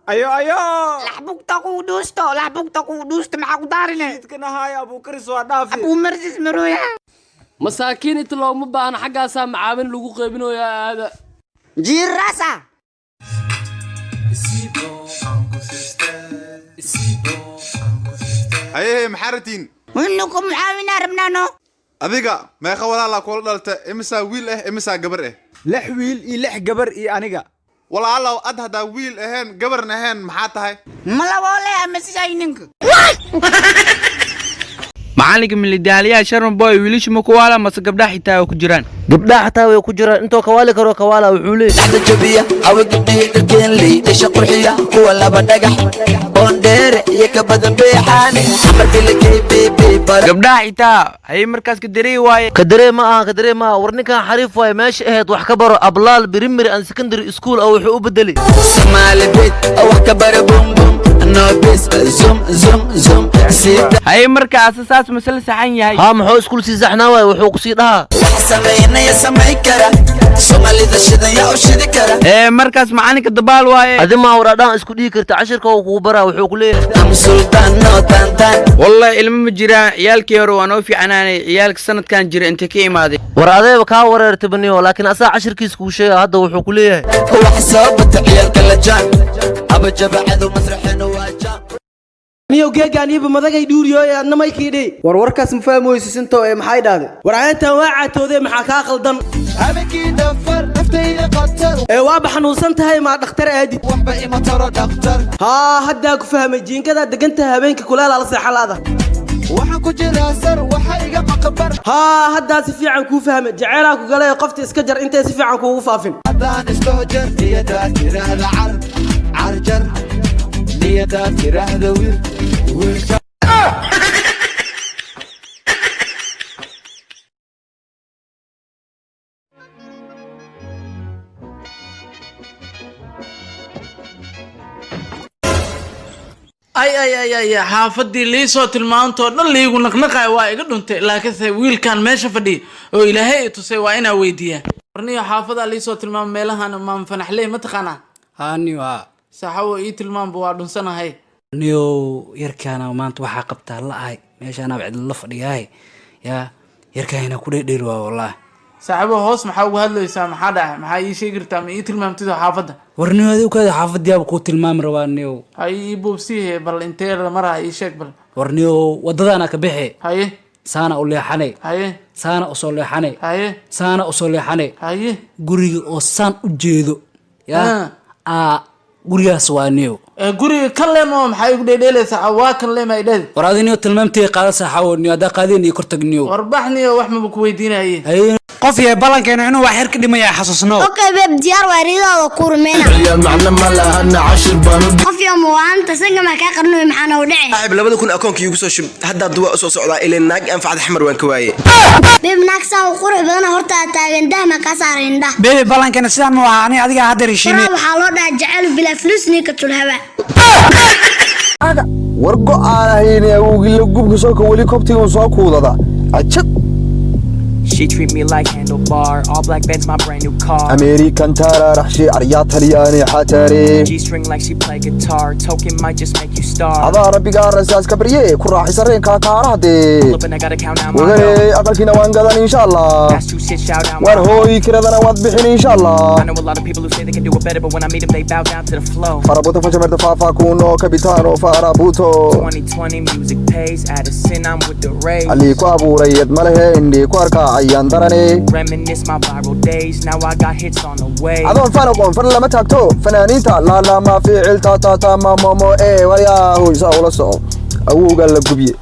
ايو لحبوك تقودوست معك دارنا كنا هاي ابو كريس ودافي ابو مرسس مرويا مساكين انت لو مبان حقا سام عامل لوgu qaybino ya aada جير راسا ايه محارتين وانكم معاونا ربنانو adiga meeqa walaal kula dhalta imisa wiil imisa gabar lix wiil iyo lix gabar iyo aniga walaalow ad hada wiil ahaan gabarna ahaan maxaa tahay malawole amasiinka معلق من الدالية شرم بوي ويليش مكوالا مس قبدا حتى وكجران قبدا حتى وكجران انتو كوالي كرو كوالا وحولي لحظة جبية أو قبدي دكين لي ليش قرحية ولا بدقح بوندير يكبد بيحاني عمر بلكي بي قبدا حتى هي مركز كدري واي كدري ما ورنيكا حريف واي ماشي اهد وحكبر ابلال بريمري ان سكندري سكول او حقوق بدلي سمالي بيت او حكبر بوم بوم نوبيس زوم هاي مركز اساس مسل سحن ياهي ها محو اسكول سي زحنا واي وحو قسي دها سمينا يا سمي كرا سومالي ذا شدا يا وشدي كرا ايه مركز معانك الدبال واي ادي ما ورادان اسكو دي كرت 10 كو برا وحو كليه ام سلطان نو تان والله ilmo ma jiraan ciyaalkii hore waan oo fiicanaanay ciyaalka sanadkan jira inta ka imaaday war adeeba ka wareertibaniyo laakiin asaa 10 kiis ku sheegay hadda wuxuu ku leeyahay هو حسابت عيالك لجان ابا جبعد ومسرحنا واجان niyo geeganiiba madagay dhuuriyo ee adna may kiidhay warwarkaas ma fahmoysid inta ee maxay dhaaday warcayntan waa caatooday maxaa ka qaldan habeenkii dafar naftayda qatar ee waa baxanuusan tahay ma dhakhtar aadid waxba ima taro dhakhtar haa hadda ku fahmay jiinkada deganta habeenkii kuleel la seexalaada waxaan ku jiraa sar waxa iga maqbar haa hadda si fiican ku fahmay jaceelaa ku galay qofta iska jar intay si fiican kuugu faafin hadaan istoojar niyada tiraahda carjar niyada tiraahda wiil ay xaafadii liisoo tilmaantoo dhan liigu naqnaqay waa iga dhuntay laakiinse wiilkan meesha fadhiya oo ilaahay i tusay waa inaa weydiiyaa warniyo xaafada liisoo tilmaam meelahan maan fanaxley ma taqaanaa haaniyo ha saxawo ii tilmaanba waa dhunsanahay niyo yarkaana maanta waxaa qabtaa la ahay meeshaana cid la fadhiyahay yaa yarkaana ku dheedheer waa wallaah saxaabo hoos maxaa uga hadlaysaa maxaa dhacay maxaa ii sheegi kartaa ma ii tilmaamtid xaafada warniyo adigu ka xaafadiyaaba ku tilmaami rabaa niyo hay ii boobsiye bal intee la maraa ii sheeg bal warniyo wadadana ka bixi haye saana u leexanay haye saana u soo leexanay haye saana u soo leexanay haye guriga oo saan u jeedo yaa gurigaas waa niyo guriga kan leemo maxay ugu dheedheelaysaa waa kan leema ay dheed war adiniyo tilmaamtay qaada saxawo niyo hada qaadeen iyo kortagniyo warbaxniyo wax ma ku weydiinayay qof iyo balankeena inuu wax yar ka dhimaya xasuusno okay beb diyaar waa riidada kurmeena يا معنا ما لها 10 بانود qof iyo muwaanta sanga ma ka qarnay maxana u dhacay صاحب labada kun akoonka igu soo shub hadda duwa soo socdaa ilaa naag anfacad xamar waan ka waaye beb naagsa oo qurux badan horta taagan dahma ka saarinda bebe balankeena sidaan ma aha ani adiga hadda rishiine waxa loo dhaca jacayl bila flusni ka tulhaba wargo aanayna awgila gubka soo ka wali koptiga soo kuudada ajab She treat me like handlebar, all black Benz, my brand new car. American tara raxshi arya talyaani xatari G-string like she play guitar, token might just make you star. Ada rabbiga rasaas kabriye ku raaxisareen ka kaarade Look and I gotta count out my dough. Aqalkina waan gadan insha Allah. That's two shit shout out. War hooy kiradana wad bixin insha Allah. I know a lot of people who say they can do it better, but when I meet them they bow down to the flow. Farabuto fajamerta fafa kuno capitano farabuto 2020 music pays, Addison I'm with the rage. Ali ku abuurayad malahe indi ku arka Reminisce my viral days, now I got hits on the way. adon fano qoon far lama taagto fanaaniinta la ma fiicil ta ma mo waya hoy saa ula soco awowga la gubiye